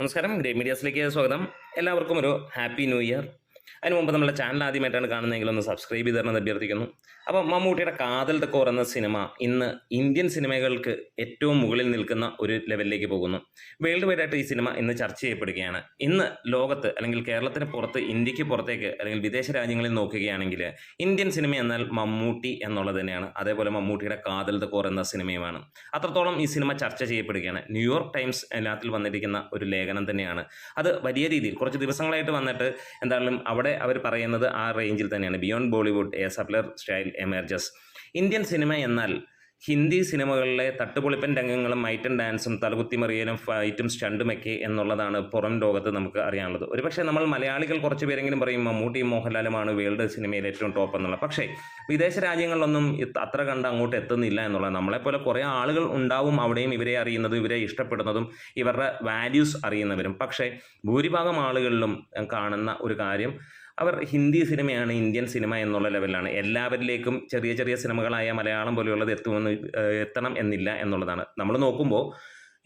നമസ്കാരം, ഗ്രേ മീഡിയാസിലേക്ക് സ്വാഗതം. എല്ലാവർക്കും ഒരു ഹാപ്പി ന്യൂ ഇയർ. അതിന് മുമ്പ് നമ്മുടെ ചാനൽ ആദ്യമായിട്ടാണ് കാണുന്നതെങ്കിൽ ഒന്ന് സബ്സ്ക്രൈബ് ചെയ്ത് തരണമെന്ന് അഭ്യർത്ഥിക്കുന്നു. അപ്പോൾ മമ്മൂട്ടിയുടെ കാതൽ തക്കോർ എന്ന സിനിമ ഇന്ന് ഇന്ത്യൻ സിനിമകൾക്ക് ഏറ്റവും മുകളിൽ നിൽക്കുന്ന ഒരു ലെവലിലേക്ക് പോകുന്നു. വേൾഡ് വൈഡായിട്ട് ഈ സിനിമ ഇന്ന് ചർച്ച ചെയ്യപ്പെടുകയാണ്. ഇന്ന് ലോകത്ത് അല്ലെങ്കിൽ കേരളത്തിന് പുറത്ത്, ഇന്ത്യക്ക് പുറത്തേക്ക് അല്ലെങ്കിൽ വിദേശ രാജ്യങ്ങളിൽ നോക്കുകയാണെങ്കിൽ ഇന്ത്യൻ സിനിമ എന്നാൽ മമ്മൂട്ടി എന്നുള്ളത് തന്നെയാണ്. അതേപോലെ മമ്മൂട്ടിയുടെ കാതൽ തക്കോർ എന്ന സിനിമയുമാണ്. അത്രത്തോളം ഈ സിനിമ ചർച്ച ചെയ്യപ്പെടുകയാണ്. ന്യൂയോർക്ക് ടൈംസ് അതിനകത്തിൽ വന്നിരിക്കുന്ന ഒരു ലേഖനം തന്നെയാണ്. അത് വലിയ രീതിയിൽ കുറച്ച് ദിവസങ്ങളായിട്ട് വന്നിട്ട് എന്തായാലും അവിടെ അവർ പറയുന്നത് ആ റേഞ്ചിൽ തന്നെയാണ്. Beyond Bollywood a subtler style emerges. Indian cinema എന്നാൽ ഹിന്ദി സിനിമകളിലെ തട്ടുപൊളിപ്പൻ രംഗങ്ങളും ഐറ്റം ഡാൻസും തലകുത്തിമറിയലും ഫൈറ്റും സ്റ്റണ്ടുമൊക്കെ എന്നുള്ളതാണ് പുറം ലോകത്ത് നമുക്ക് അറിയാനുള്ളത്. ഒരുപക്ഷെ നമ്മൾ മലയാളികൾ കുറച്ച് പേരെങ്കിലും പറയും മമ്മൂട്ടിയും മോഹൻലാലുമാണ് വേൾഡ് സിനിമയിൽ ഏറ്റവും ടോപ്പ് എന്നുള്ളത്. പക്ഷേ വിദേശ രാജ്യങ്ങളിലൊന്നും അത്ര കണ്ട് അങ്ങോട്ട് എത്തുന്നില്ല എന്നുള്ളത്. നമ്മളെപ്പോലെ കുറേ ആളുകൾ ഉണ്ടാവും അവിടെയും ഇവരെ അറിയുന്നതും ഇവരെ ഇഷ്ടപ്പെടുന്നതും ഇവരുടെ വാല്യൂസ് അറിയുന്നവരും. പക്ഷേ ഭൂരിഭാഗം ആളുകളിലും കാണുന്ന ഒരു കാര്യം, അവർ ഹിന്ദി സിനിമയാണ് ഇന്ത്യൻ സിനിമ എന്നുള്ള ലെവലിലാണ്. എല്ലാവരിലേക്കും ചെറിയ ചെറിയ സിനിമകളായ മലയാളം പോലെയുള്ളത് എത്തണം എന്നില്ല എന്നുള്ളതാണ്. നമ്മൾ നോക്കുമ്പോൾ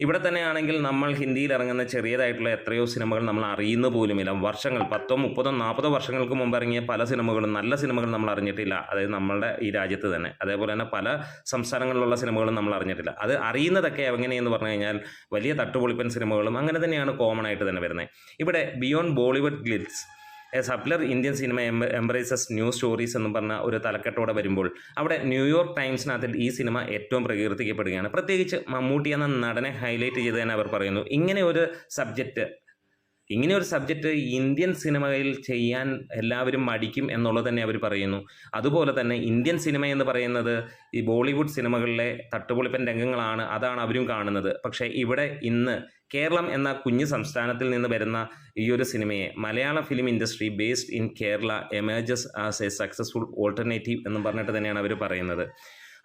ഇവിടെ തന്നെയാണെങ്കിൽ നമ്മൾ ഹിന്ദിയിൽ ഇറങ്ങുന്ന ചെറിയതായിട്ടുള്ള എത്രയോ സിനിമകൾ നമ്മൾ അറിയുന്ന പോലുമില്ല. വർഷങ്ങൾ 10, 30, 40 വർഷങ്ങൾക്ക് മുമ്പ് ഇറങ്ങിയ പല സിനിമകളും, നല്ല സിനിമകൾ നമ്മൾ അറിഞ്ഞിട്ടില്ല. അതായത് നമ്മളുടെ ഈ രാജ്യത്ത് തന്നെ. അതേപോലെ തന്നെ പല സംസ്ഥാനങ്ങളിലുള്ള സിനിമകളും നമ്മൾ അറിഞ്ഞിട്ടില്ല. അത് അറിയുന്നതൊക്കെ എങ്ങനെയെന്ന് പറഞ്ഞു കഴിഞ്ഞാൽ വലിയ തട്ടുപൊളിപ്പൻ സിനിമകളും അങ്ങനെ തന്നെയാണ് കോമൺ ആയിട്ട് തന്നെ വരുന്നത്. ഇവിടെ beyond Bollywood glitz a subtler Indian cinema embraces new stories എന്ന് പറഞ്ഞ ഒരു തലക്കെട്ടോടെ വരുമ്പോൾ അവിടെ ന്യൂയോർക്ക് ടൈംസിനകത്തിൽ ഈ സിനിമ ഏറ്റവും പ്രകീർത്തിക്കപ്പെടുകയാണ്. പ്രത്യേകിച്ച് മമ്മൂട്ടി എന്ന നടനെ ഹൈലൈറ്റ് ചെയ്ത് തന്നെ അവർ പറയുന്നു, ഇങ്ങനെ ഒരു സബ്ജക്റ്റ് ഇന്ത്യൻ സിനിമയിൽ ചെയ്യാൻ എല്ലാവരും മടിക്കും എന്നുള്ളത് തന്നെ അവർ പറയുന്നു. അതുപോലെ തന്നെ ഇന്ത്യൻ സിനിമ എന്ന് പറയുന്നത് ഈ ബോളിവുഡ് സിനിമകളിലെ തട്ടുപൊളിപ്പൻ രംഗങ്ങളാണ്, അതാണ് അവരും കാണുന്നത്. പക്ഷേ ഇവിടെ ഇന്ന് കേരളം എന്ന കുഞ്ഞു സംസ്ഥാനത്തിൽ നിന്ന് വരുന്ന ഈ ഒരു സിനിമയെ മലയാള film industry based in Kerala emerges as A successful alternative എന്ന് പറഞ്ഞിട്ട് തന്നെയാണ് അവർ പറയുന്നത്.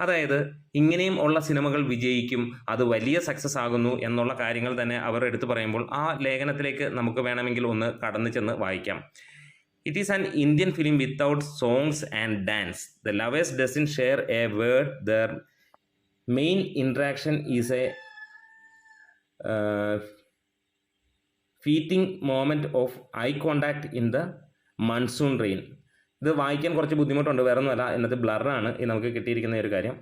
അതായത് ഇങ്ങനെയും ഉള്ള സിനിമകൾ വിജയിക്കും, അത് വലിയ സക്സസ് ആകുന്നു എന്നുള്ള കാര്യങ്ങൾ തന്നെ അവർ എടുത്തു പറയുമ്പോൾ ആ ലേഖനത്തിലേക്ക് നമുക്ക് വേണമെങ്കിൽ ഒന്ന് കടന്നു ചെന്ന് വായിക്കാം. It is an Indian film without songs and dance. The lovers doesn't share a word. Their main interaction is a fleeting moment of eye contact in the monsoon rain. ഇത് വായിക്കാൻ കുറച്ച് ബുദ്ധിമുട്ടുണ്ട്, വേറെ ഒന്നുമല്ല, എന്നത് ബ്ലറാണ് ഈ നമുക്ക് കിട്ടിയിരിക്കുന്ന ഒരു കാര്യം.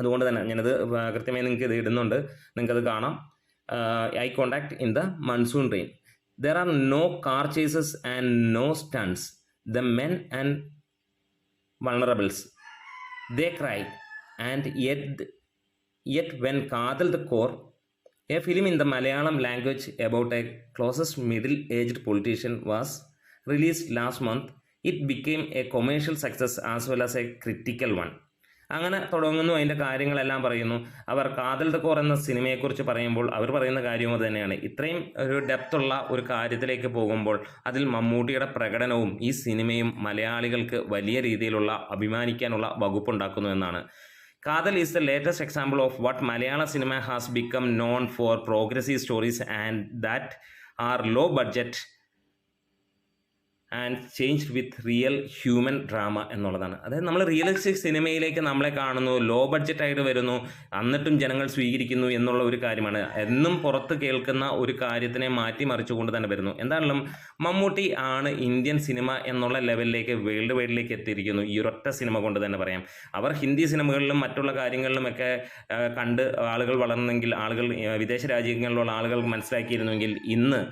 അതുകൊണ്ട് തന്നെ ഞാനത് കൃത്യമായി നിങ്ങൾക്ക് ഇത് ഇടുന്നുണ്ട്, നിങ്ങൾക്കത് കാണാം. Eye contact in the monsoon rain. There are no car chases and no stunts. The men and vulnerables they cry and yet when Kaathal the core, a film in the Malayalam language about a closest middle-aged politician was released last month. It became a commercial success as well as a critical one. അങ്ങനെ തുടങ്ങുന്നു, അതിൻ്റെ കാര്യങ്ങളെല്ലാം പറയുന്നു. അവർ കാതൽ തക്കോർ എന്ന സിനിമയെക്കുറിച്ച് പറയുമ്പോൾ അവർ പറയുന്ന കാര്യവും അത് തന്നെയാണ്. ഇത്രയും ഒരു ഡെപ്തുള്ള ഒരു കാര്യത്തിലേക്ക് പോകുമ്പോൾ അതിൽ മമ്മൂട്ടിയുടെ പ്രകടനവും ഈ സിനിമയും മലയാളികൾക്ക് വലിയ രീതിയിലുള്ള അഭിമാനിക്കാനുള്ള വകുപ്പുണ്ടാക്കുന്നു എന്നാണ്. Kadal is the latest example of what Malayalam cinema has become known for: progressive stories and that are low budget and changed with real human drama എന്നുള്ളതാണ്. അതായത് നമ്മൾ റിയലിസ്റ്റിക് സിനിമയിലേക്ക് നമ്മളെ കാണുന്നു, ലോ ബഡ്ജറ്റായിട്ട് വരുന്നു, എന്നിട്ടും ജനങ്ങൾ സ്വീകരിക്കുന്നു എന്നുള്ള ഒരു കാര്യമാണ്. എന്നും പുറത്ത് കേൾക്കുന്ന ഒരു കാര്യത്തിനെ മാറ്റിമറിച്ചുകൊണ്ട് തന്നെ വരുന്നു. എന്തായാലും മമ്മൂട്ടി ആണ് ഇന്ത്യൻ സിനിമ എന്നുള്ള ലെവലിലേക്ക്, വേൾഡ് വൈഡിലേക്ക് എത്തിയിരിക്കുന്നു ഈ ഒരൊറ്റ സിനിമ കൊണ്ട് തന്നെ പറയാം. അവർ ഹിന്ദി സിനിമകളിലും മറ്റുള്ള കാര്യങ്ങളിലുമൊക്കെ കണ്ട് ആളുകൾ വളർന്നെങ്കിൽ, ആളുകൾ വിദേശ രാജ്യങ്ങളിലുള്ള ആളുകൾ മനസ്സിലാക്കിയിരുന്നുവെങ്കിൽ ഇന്ന്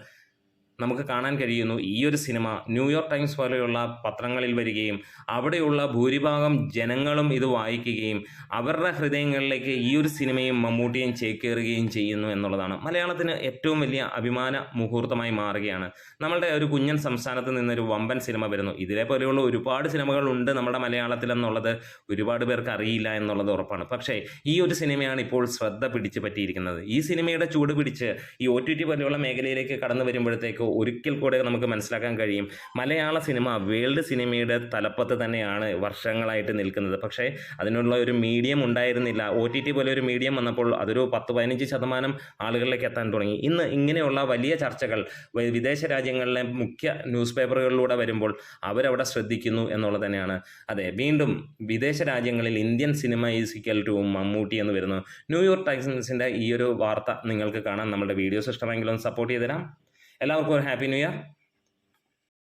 നമുക്ക് കാണാൻ കഴിയുന്നു ഈ ഒരു സിനിമ ന്യൂയോർക്ക് ടൈംസ് പോലെയുള്ള പത്രങ്ങളിൽ വരികയും അവിടെയുള്ള ഭൂരിഭാഗം ജനങ്ങളും ഇത് വായിക്കുകയും അവരുടെ ഹൃദയങ്ങളിലേക്ക് ഈ ഒരു സിനിമയും മമ്മൂട്ടിയും ചേക്കേറുകയും ചെയ്യുന്നു എന്നുള്ളതാണ് മലയാളത്തിന് ഏറ്റവും വലിയ അഭിമാന മുഹൂർത്തമായി മാറുകയാണ്. നമ്മളുടെ ഒരു കുഞ്ഞൻ സംസ്ഥാനത്ത് നിന്നൊരു വമ്പൻ സിനിമ വരുന്നു. ഇതേപോലെയുള്ള ഒരുപാട് സിനിമകളുണ്ട് നമ്മുടെ മലയാളത്തിൽ എന്നുള്ളത് ഒരുപാട് പേർക്ക് അറിയില്ല എന്നുള്ളത് ഉറപ്പാണ്. പക്ഷേ ഈ ഒരു സിനിമയാണ് ഇപ്പോൾ ശ്രദ്ധ പിടിച്ച് പറ്റിയിരിക്കുന്നത്. ഈ സിനിമയുടെ ചൂട് പിടിച്ച് ഈ OTT പോലെയുള്ള മേഖലയിലേക്ക് കടന്നു വരുമ്പോഴത്തേക്കും നമുക്ക് ഒരിക്കൽ കൂടെ നമുക്ക് മനസ്സിലാക്കാൻ കഴിയും. മലയാള സിനിമ വേൾഡ് സിനിമയുടെ തലപ്പത്ത് തന്നെയാണ് വർഷങ്ങളായിട്ട് നിൽക്കുന്നത്. പക്ഷേ അതിനുള്ള ഒരു മീഡിയം ഉണ്ടായിരുന്നില്ല. OTT പോലെ ഒരു മീഡിയം വന്നപ്പോൾ അതൊരു 10-15% ആളുകളിലേക്ക് എത്താൻ തുടങ്ങി. ഇന്ന് ഇങ്ങനെയുള്ള വലിയ ചർച്ചകൾ വിദേശ രാജ്യങ്ങളിലെ മുഖ്യ ന്യൂസ് പേപ്പറുകളിലൂടെ വരുമ്പോൾ അവരവിടെ ശ്രദ്ധിക്കുന്നു എന്നുള്ളത് തന്നെയാണ്. അതെ, വീണ്ടും വിദേശ രാജ്യങ്ങളിൽ Indian cinema is equal to Mammootty എന്ന് വരുന്നു. ന്യൂയോർക്ക് ടൈംസിൻ്റെ ഈ ഒരു വാർത്ത നിങ്ങൾക്ക് കാണാം. നമ്മുടെ വീഡിയോസ് ഇഷ്ടമെങ്കിലും സപ്പോർട്ട് ചെയ്ത് തരാം. എല്ലാവർക്കും ഒരു ഹാപ്പി ന്യൂ ഇയർ.